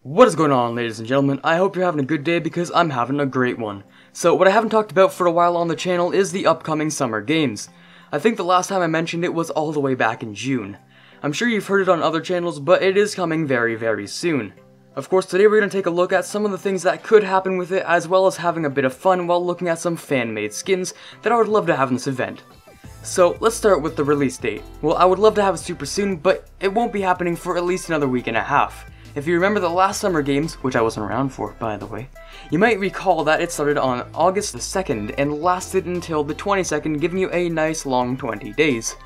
What is going on, ladies and gentlemen? I hope you're having a good day because I'm having a great one. So what I haven't talked about for a while on the channel is the upcoming summer games. I think the last time I mentioned it was all the way back in June. I'm sure you've heard it on other channels, but it is coming very, very soon. Of course, today we're going to take a look at some of the things that could happen with it, as well as having a bit of fun while looking at some fan-made skins that I would love to have in this event. So, let's start with the release date. Well, I would love to have it super soon, but it won't be happening for at least another week and a half. If you remember the last summer games, which I wasn't around for, by the way, you might recall that it started on August the 2nd and lasted until the 22nd, giving you a nice long 20 days.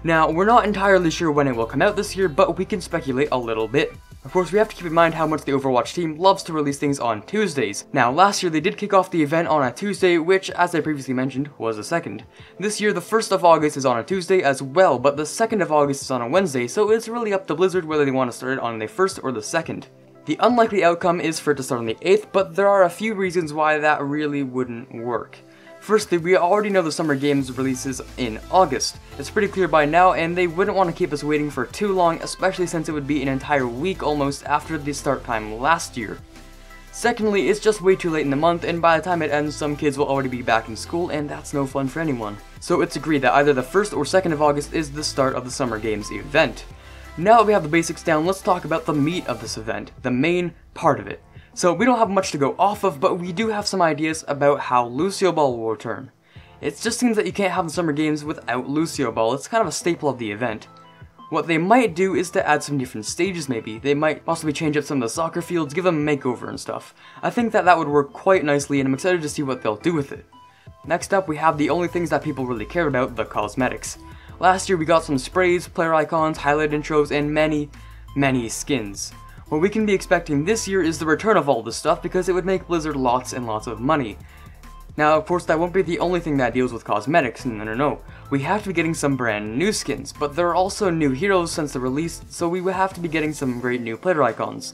Now, we're not entirely sure when it will come out this year, but we can speculate a little bit. Of course, we have to keep in mind how much the Overwatch team loves to release things on Tuesdays. Now, last year they did kick off the event on a Tuesday, which, as I previously mentioned, was the 2nd. This year, the 1st of August is on a Tuesday as well, but the 2nd of August is on a Wednesday, so it's really up to Blizzard whether they want to start it on the 1st or the 2nd. The unlikely outcome is for it to start on the 8th, but there are a few reasons why that really wouldn't work. Firstly, we already know the summer games releases in August. It's pretty clear by now, and they wouldn't want to keep us waiting for too long, especially since it would be an entire week almost after the start time last year. Secondly, it's just way too late in the month, and by the time it ends, some kids will already be back in school, and that's no fun for anyone. So it's agreed that either the 1st or 2nd of August is the start of the Summer Games event. Now that we have the basics down, let's talk about the meat of this event, the main part of it. So we don't have much to go off of, but we do have some ideas about how Lucio Ball will return. It just seems that you can't have the Summer Games without Lucio Ball. It's kind of a staple of the event. What they might do is to add some different stages maybe. They might possibly change up some of the soccer fields, give them a makeover and stuff. I think that would work quite nicely, and I'm excited to see what they'll do with it. Next up, we have the only things that people really care about, the cosmetics. Last year we got some sprays, player icons, highlight intros, and many skins. What we can be expecting this year is the return of all this stuff because it would make Blizzard lots and lots of money. Now, of course, that won't be the only thing that deals with cosmetics, no. We have to be getting some brand new skins, but there are also new heroes since the release, so we would have to be getting some great new player icons.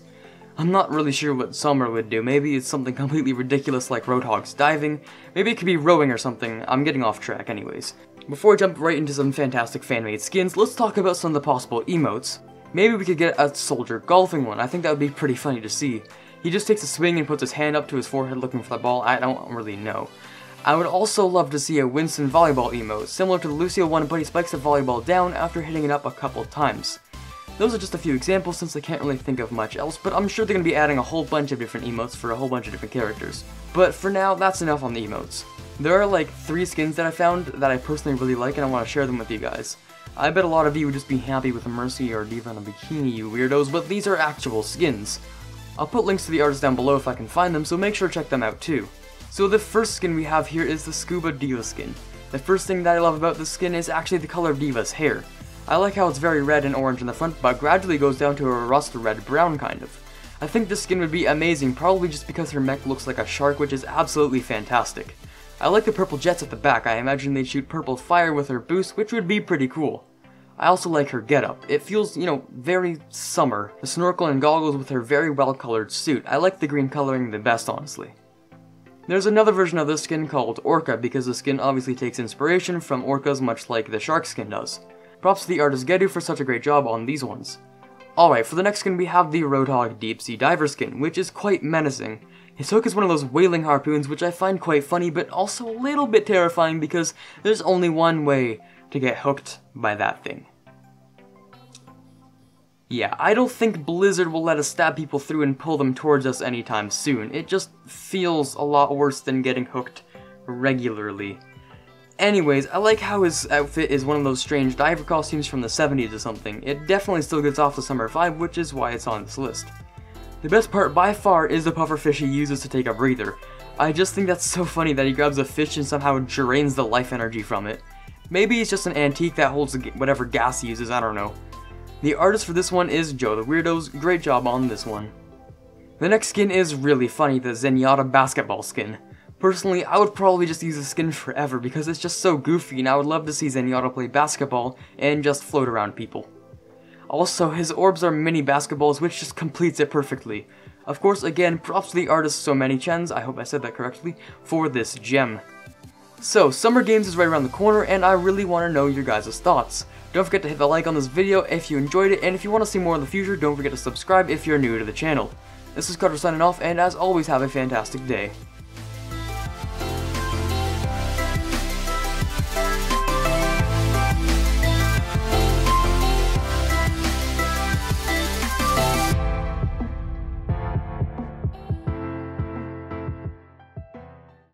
I'm not really sure what Summer would do. Maybe it's something completely ridiculous like Roadhog's diving, maybe it could be rowing or something. I'm getting off track anyways. Before I jump right into some fantastic fan-made skins, let's talk about some of the possible emotes. Maybe we could get a soldier golfing one. I think that would be pretty funny to see. He just takes a swing and puts his hand up to his forehead looking for the ball. I don't really know. I would also love to see a Winston volleyball emote, similar to the Lucio one, but he spikes the volleyball down after hitting it up a couple times. Those are just a few examples since I can't really think of much else, but I'm sure they're going to be adding a whole bunch of different emotes for a whole bunch of different characters. But for now, that's enough on the emotes. There are like 3 skins that I found that I personally really like and I want to share them with you guys. I bet a lot of you would just be happy with a Mercy or Diva in a bikini, you weirdos, but these are actual skins. I'll put links to the artists down below if I can find them, so make sure to check them out too. So the first skin we have here is the Scuba Diva skin. The first thing that I love about this skin is actually the color of Diva's hair. I like how it's very red and orange in the front, but gradually goes down to a rust red brown kind of. I think this skin would be amazing, probably just because her mech looks like a shark, which is absolutely fantastic. I like the purple jets at the back. I imagine they'd shoot purple fire with her boost, which would be pretty cool. I also like her getup. It feels, very summer. The snorkel and goggles with her very well colored suit. I like the green coloring the best, honestly. There's another version of this skin called Orca, because the skin obviously takes inspiration from orcas much like the shark skin does. Props to the artist Gedu for such a great job on these ones. Alright, for the next skin we have the Roadhog Deep Sea Diver skin, which is quite menacing. His hook is one of those whaling harpoons, which I find quite funny, but also a little bit terrifying because there's only one way to get hooked by that thing. Yeah, I don't think Blizzard will let us stab people through and pull them towards us anytime soon. It just feels a lot worse than getting hooked regularly. Anyways, I like how his outfit is one of those strange diver costumes from the 70s or something. It definitely still gets off the summer vibe, which is why it's on this list. The best part by far is the pufferfish he uses to take a breather. I just think that's so funny that he grabs a fish and somehow drains the life energy from it. Maybe it's just an antique that holds whatever gas he uses, I don't know. The artist for this one is Joe the Weirdos. Great job on this one. The next skin is really funny, the Zenyatta basketball skin. Personally, I would probably just use this skin forever because it's just so goofy and I would love to see Zenyatta play basketball and just float around people. Also, his orbs are mini basketballs, which just completes it perfectly. Of course, again, props to the artist So Many Chens, I hope I said that correctly, for this gem. So, Summer Games is right around the corner, and I really want to know your guys' thoughts. Don't forget to hit the like on this video if you enjoyed it, and if you want to see more in the future, don't forget to subscribe if you're new to the channel. This is Carter signing off, and as always, have a fantastic day.